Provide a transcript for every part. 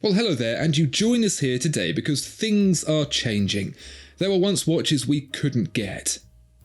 Well, hello there, and you join us here today because things are changing. There were once watches we couldn't get,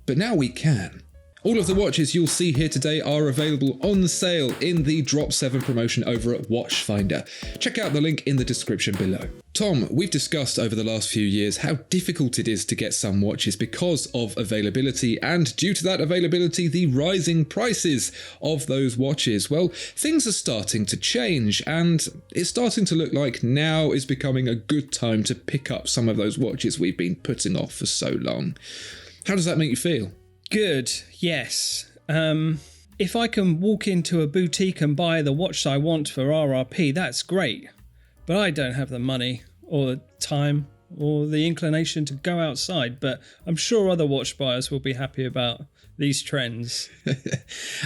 but now we can. All of the watches you'll see here today are available on sale in the Drop 7 promotion over at Watchfinder. Check out the link in the description below. Tom, we've discussed over the last few years how difficult it is to get some watches because of availability, and due to that availability, the rising prices of those watches. Well, things are starting to change, and it's starting to look like now is becoming a good time to pick up some of those watches we've been putting off for so long. How does that make you feel? Good, yes. If I can walk into a boutique and buy the watch I want for RRP, that's great. But I don't have the money or the time or the inclination to go outside. But I'm sure other watch buyers will be happy about these trends.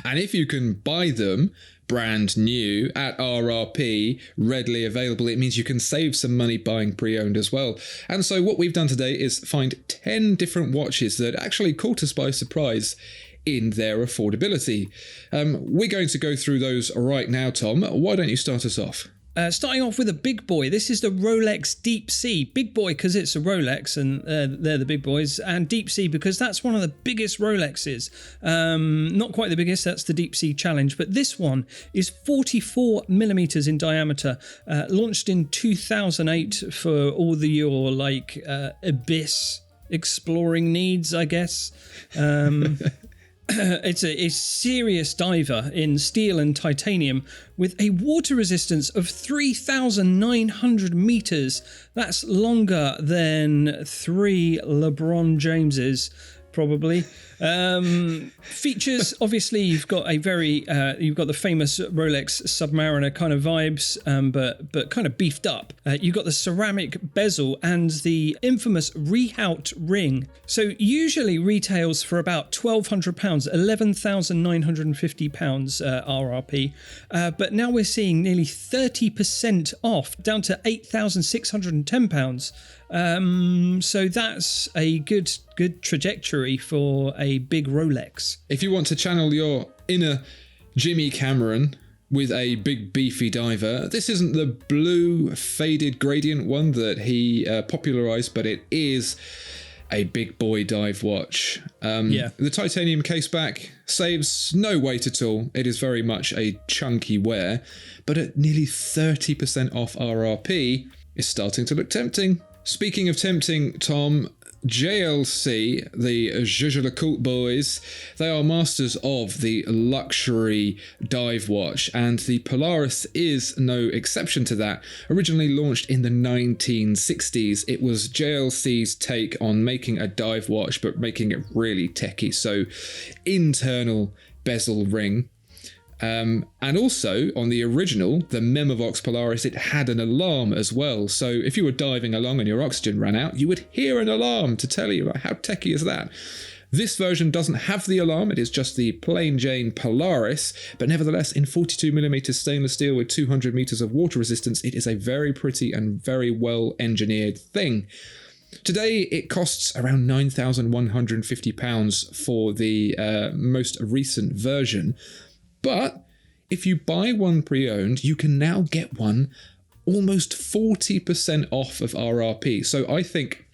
And if you can buy them brand new at RRP, readily available, it means you can save some money buying pre-owned as well. And so what we've done today is find 10 different watches that actually caught us by surprise in their affordability. We're going to go through those right now, Tom. Why don't you start us off? Starting off with a big boy. This is the Rolex Deep Sea. Big boy because it's a Rolex and they're the big boys. And Deep Sea because that's one of the biggest Rolexes. Not quite the biggest, that's the Deep Sea Challenge. But this one is 44 millimeters in diameter. Launched in 2008 for all your abyss exploring needs, I guess. It's a serious diver in steel and titanium with a water resistance of 3,900 meters. That's longer than 3 LeBron Jameses, probably. Features, obviously, you've got the famous Rolex Submariner kind of vibes, but kind of beefed up. You've got the ceramic bezel and the infamous rehaut ring. So usually retails for about £1,200, £11,950 RRP, but now we're seeing nearly 30% off, down to £8,610. So that's a good trajectory for a big Rolex. If you want to channel your inner Jimmy Cameron with a big beefy diver, this isn't the blue faded gradient one that he popularized, but it is a big boy dive watch. The titanium caseback saves no weight at all. It is very much a chunky wear, but at nearly 30% off RRP, it's starting to look tempting. Speaking of tempting, Tom, JLC, the JLC boys, they are masters of the luxury dive watch, and the Polaris is no exception to that. Originally launched in the 1960s, it was JLC's take on making a dive watch, but making it really techy. So, internal bezel ring. And also, on the original, the Memovox Polaris, it had an alarm as well. So if you were diving along and your oxygen ran out, you would hear an alarm to tell you. How techy is that? This version doesn't have the alarm. It is just the plain Jane Polaris. But nevertheless, in 42mm stainless steel with 200 meters of water resistance, it is a very pretty and very well engineered thing. Today, it costs around £9,150 for the most recent version. But if you buy one pre-owned, you can now get one almost 40% off of RRP. So I think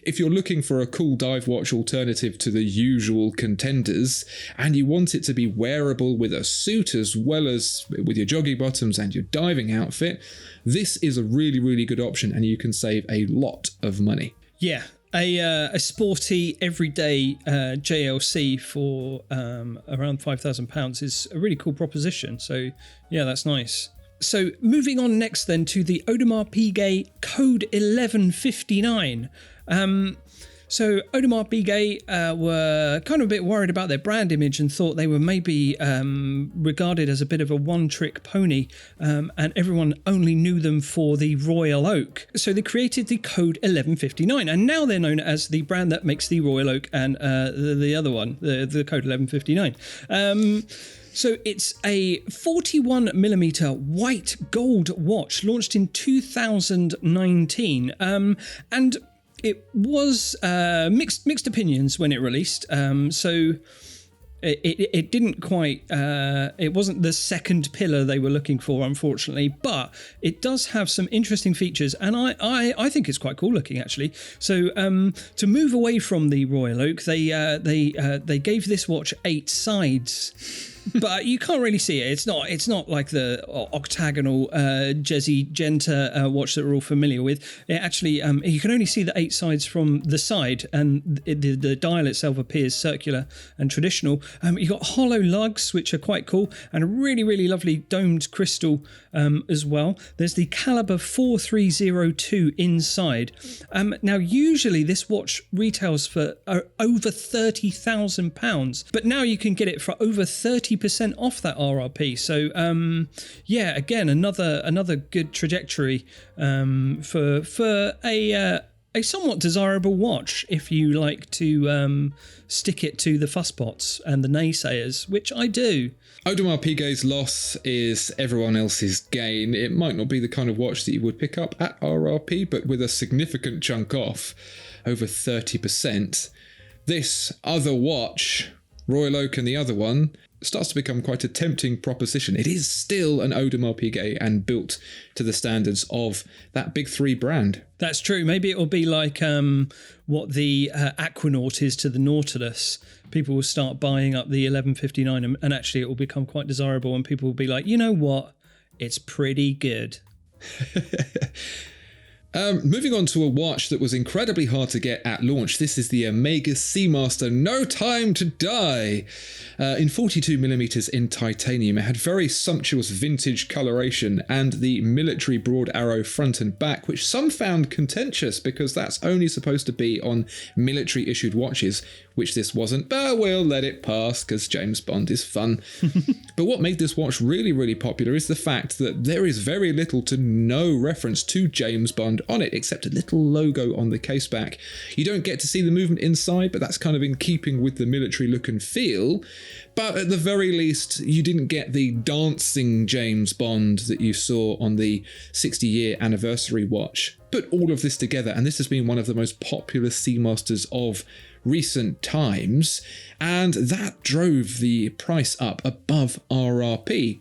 if you're looking for a cool dive watch alternative to the usual contenders, and you want it to be wearable with a suit as well as with your jogging bottoms and your diving outfit, this is a really, really good option, and you can save a lot of money. Yeah. A sporty, everyday JLC for around £5,000 is a really cool proposition. So, yeah, that's nice. So, moving on next then to the Audemars Piguet Code 1159. So Audemars Piguet were kind of a bit worried about their brand image and thought they were maybe regarded as a bit of a one-trick pony, and everyone only knew them for the Royal Oak. So they created the Code 1159, and now they're known as the brand that makes the Royal Oak and the other one, the Code 1159. So it's a 41mm white gold watch launched in 2019, and it was mixed opinions when it released. So it didn't quite, it wasn't the second pillar they were looking for, unfortunately, but it does have some interesting features, and I think it's quite cool looking, actually. So to move away from the Royal Oak, they gave this watch 8 sides. But you can't really see it. It's not like the octagonal Jezzy Genta watch that we're all familiar with. It actually, you can only see the 8 sides from the side, and the dial itself appears circular and traditional. You've got hollow lugs, which are quite cool, and a really, really lovely domed crystal as well. There's the caliber 4302 inside. Now, usually this watch retails for over £30,000, but now you can get it for over 30% off that RRP. So yeah, again, another good trajectory for a somewhat desirable watch if you like to stick it to the fusspots and the naysayers, which I do. Audemars Piguet's loss is everyone else's gain. It might not be the kind of watch that you would pick up at RRP, but with a significant chunk off, over 30%, this other watch, Royal Oak and the other one, starts to become quite a tempting proposition. It is still an Audemars Piguet and built to the standards of that big 3 brand. That's true. Maybe it will be like what the Aquanaut is to the Nautilus. People will start buying up the 1159 and actually it will become quite desirable, and people will be like, you know what? It's pretty good. Moving on to a watch that was incredibly hard to get at launch. This is the Omega Seamaster No Time to Die. In 42mm in titanium. It had very sumptuous vintage coloration and the military broad arrow front and back, which some found contentious because that's only supposed to be on military issued watches, which this wasn't, but we'll let it pass because James Bond is fun. But what made this watch really, really popular is the fact that there is very little to no reference to James Bond on it, except a little logo on the case back. You don't get to see the movement inside, but that's kind of in keeping with the military look and feel. But at the very least, you didn't get the dancing James Bond that you saw on the 60-year anniversary watch. Put all of this together, and this has been one of the most popular Seamasters of recent times, and that drove the price up above RRP.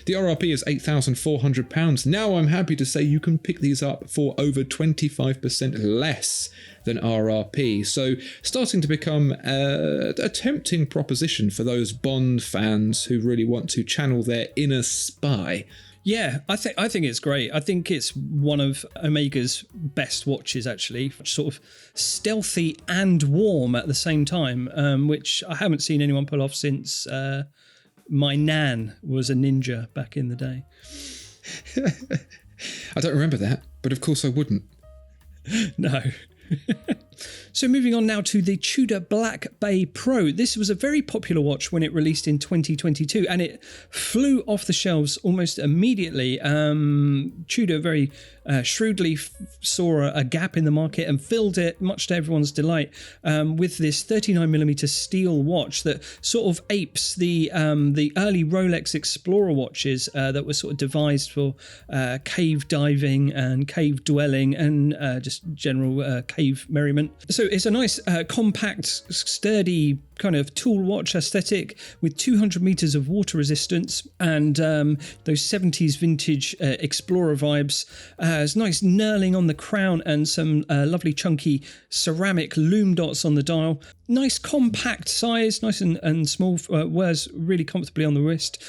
The RRP is £8,400. Now I'm happy to say you can pick these up for over 25% less than RRP. So starting to become a tempting proposition for those Bond fans who really want to channel their inner spy. Yeah, I think it's great. I think it's one of Omega's best watches, actually. Sort of stealthy and warm at the same time, which I haven't seen anyone pull off since my nan was a ninja back in the day. I don't remember that, but of course I wouldn't. No. So moving on now to the Tudor Black Bay Pro. This was a very popular watch when it released in 2022, and it flew off the shelves almost immediately. Tudor very shrewdly saw a gap in the market and filled it, much to everyone's delight, with this 39mm steel watch that sort of apes the early Rolex Explorer watches that were sort of devised for cave diving and cave dwelling and just general cave merriment. So it's a nice compact, sturdy kind of tool watch aesthetic with 200 meters of water resistance and those 70s vintage Explorer vibes. It's nice knurling on the crown and some lovely chunky ceramic lume dots on the dial. Nice compact size, nice and small, wears really comfortably on the wrist.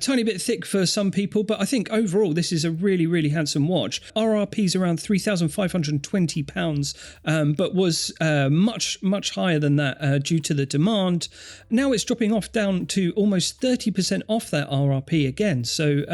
Tiny bit thick for some people, but I think overall this is a really, really handsome watch. RRP's around £3,520, but was much higher than that due to the demand. Now it's dropping off down to almost 30% off that RRP again. So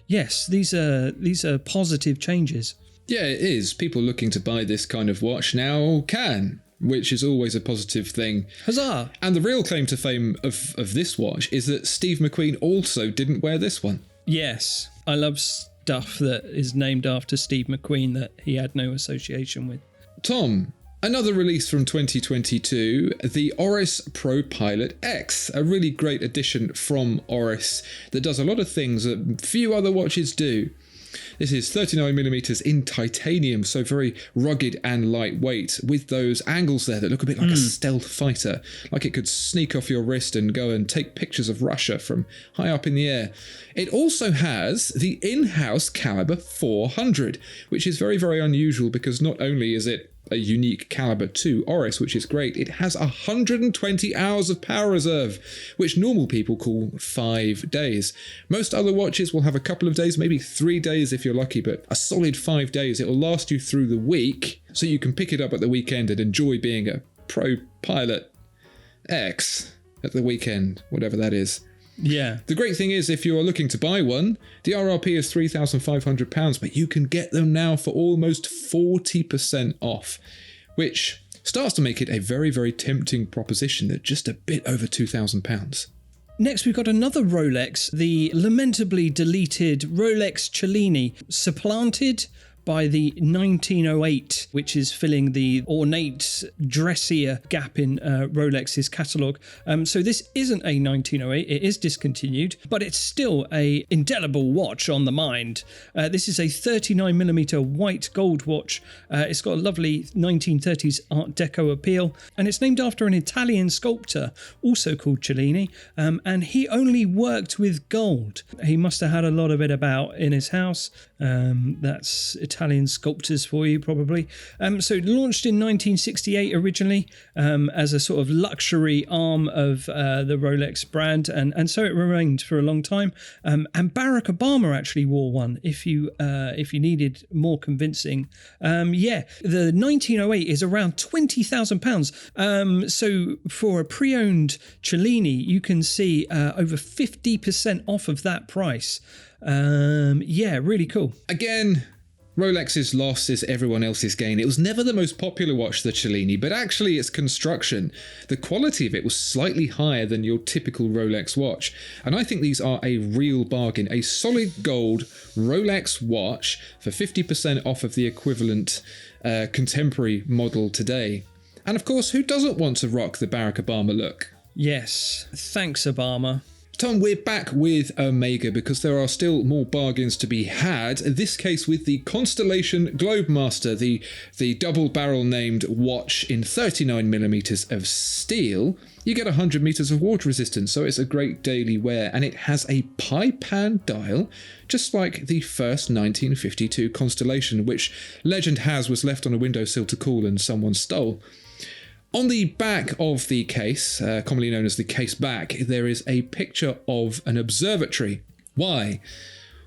yes, these are positive changes. Yeah, it is. People looking to buy this kind of watch now can, which is always a positive thing. Huzzah! And the real claim to fame of this watch is that Steve McQueen also didn't wear this one. Yes, I love stuff that is named after Steve McQueen that he had no association with. Tom, another release from 2022, the Oris ProPilot X, a really great addition from Oris that does a lot of things that few other watches do. This is 39mm in titanium, so very rugged and lightweight, with those angles there that look a bit like a stealth fighter, like it could sneak off your wrist and go and take pictures of Russia from high up in the air. It also has the in-house caliber 400, which is very, very unusual because not only is it a unique caliber to Oris, which is great, it has 120 hours of power reserve, which normal people call 5 days. Most other watches will have a couple of days, maybe 3 days if you're lucky, but a solid 5 days. It will last you through the week, so you can pick it up at the weekend and enjoy being a ProPilot X at the weekend, whatever that is. Yeah. The great thing is, if you are looking to buy one, the RRP is £3,500, but you can get them now for almost 40% off, which starts to make it a very, very tempting proposition at just a bit over £2,000. Next, we've got another Rolex, the lamentably deleted Rolex Cellini, supplanted by the 1908, which is filling the ornate, dressier gap in Rolex's catalogue. So this isn't a 1908, it is discontinued, but it's still a indelible watch on the mind. This is a 39mm white gold watch. It's got a lovely 1930s Art Deco appeal, and it's named after an Italian sculptor, also called Cellini, and he only worked with gold. He must have had a lot of it about in his house. That's Italian sculptors for you, probably. So launched in 1968 originally as a sort of luxury arm of the Rolex brand, and so it remained for a long time. And Barack Obama actually wore one if you needed more convincing. The 1908 is around £20,000. So for a pre-owned Cellini, you can see over 50% off of that price. Really cool. Again, Rolex's loss is everyone else's gain. It was never the most popular watch, the Cellini, but actually its construction, the quality of it was slightly higher than your typical Rolex watch. And I think these are a real bargain. A solid gold Rolex watch for 50% off of the equivalent contemporary model today. And of course, who doesn't want to rock the Barack Obama look? Yes, thanks Obama. Tom, we're back with Omega because there are still more bargains to be had. In this case with the Constellation Globemaster, the double barrel named watch in 39mm of steel. You get 100 meters of water resistance, so it's a great daily wear, and it has a pie pan dial, just like the first 1952 Constellation, which legend has was left on a windowsill to cool and someone stole. On the back of the case, commonly known as the case back, there is a picture of an observatory. Why?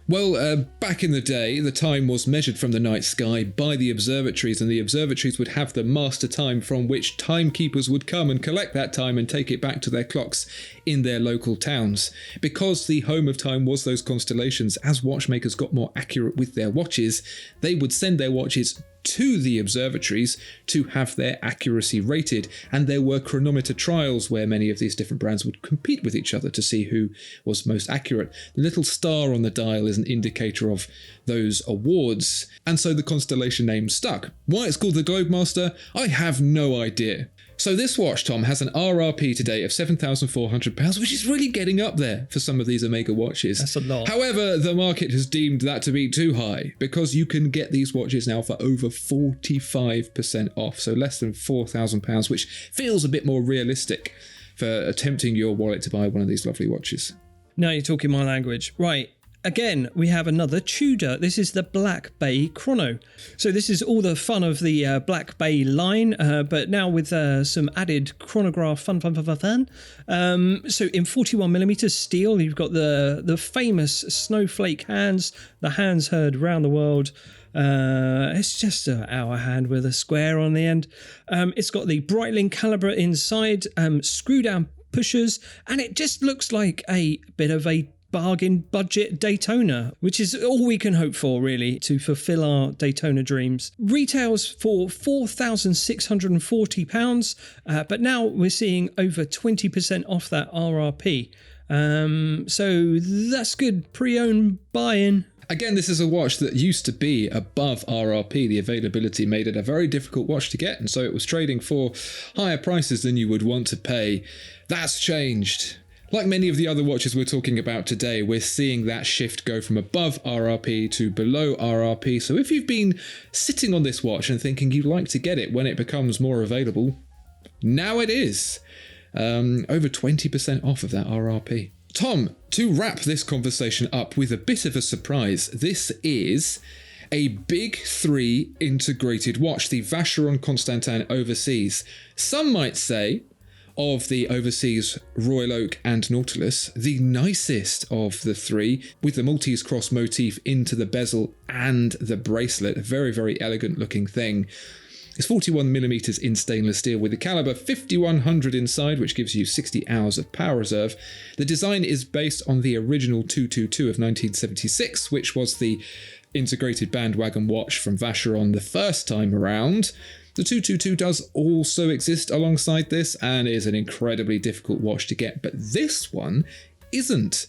Well, back in the day, the time was measured from the night sky by the observatories, and the observatories would have the master time from which timekeepers would come and collect that time and take it back to their clocks in their local towns. Because the home of time was those constellations, as watchmakers got more accurate with their watches, they would send their watches to the observatories to have their accuracy rated, and there were chronometer trials where many of these different brands would compete with each other to see who was most accurate. The little star on the dial is an indicator of those awards, and so the Constellation name stuck. Why it's called the Globemaster, I have no idea. So this watch, Tom, has an RRP today of £7,400, which is really getting up there for some of these Omega watches. That's a lot. However, the market has deemed that to be too high because you can get these watches now for over 45% off, so less than £4,000, which feels a bit more realistic for attempting your wallet to buy one of these lovely watches. Now you're talking my language. Right. Again, we have another Tudor. This is the Black Bay Chrono. So this is all the fun of the Black Bay line, but now with some added chronograph fun. So in 41mm steel, you've got the famous snowflake hands, the hands heard around the world. It's just an hour hand with a square on the end. It's got the Breitling caliber inside, screw down pushers, and it just looks like a bit of a bargain budget Daytona, which is all we can hope for really to fulfill our Daytona dreams. Retails for £4,640, but now we're seeing over 20% off that RRP. So that's good pre-owned buy-in. Again, this is a watch that used to be above RRP. The availability made it a very difficult watch to get, and so it was trading for higher prices than you would want to pay. That's changed. Like many of the other watches we're talking about today, we're seeing that shift go from above RRP to below RRP. So if you've been sitting on this watch and thinking you'd like to get it when it becomes more available, now it is. Over 20% off of that RRP. Tom, to wrap this conversation up with a bit of a surprise, this is a Big 3 integrated watch, the Vacheron Constantin Overseas. Some might say, of the Overseas Royal Oak and Nautilus, the nicest of the three, with the Maltese cross motif into the bezel and the bracelet. A very, very elegant looking thing. It's 41mm in stainless steel with the caliber 5100 inside, which gives you 60 hours of power reserve. The design is based on the original 222 of 1976, which was the integrated bandwagon watch from Vacheron the first time around. The 222 does also exist alongside this and is an incredibly difficult watch to get, but this one isn't,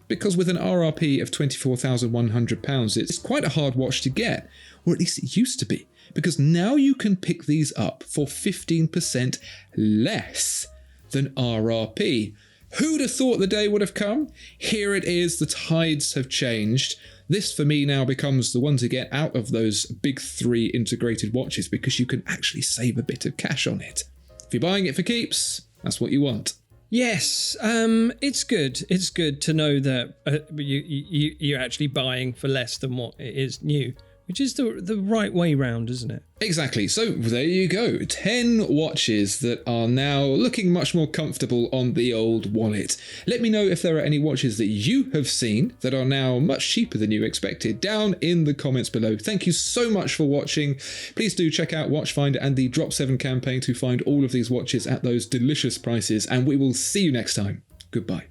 because with an RRP of £24,100, it's quite a hard watch to get, or at least it used to be, because now you can pick these up for 15% less than RRP. Who'd have thought the day would have come? Here it is, the tides have changed. This for me now becomes the one to get out of those Big 3 integrated watches because you can actually save a bit of cash on it. If you're buying it for keeps, that's what you want. Yes, it's good. It's good to know that you're actually buying for less than what it is new, which is the right way round, isn't it? Exactly. So there you go. 10 watches that are now looking much more comfortable on the old wallet. Let me know if there are any watches that you have seen that are now much cheaper than you expected down in the comments below. Thank you so much for watching. Please do check out Watchfinder and the Drop 7 campaign to find all of these watches at those delicious prices, and we will see you next time. Goodbye.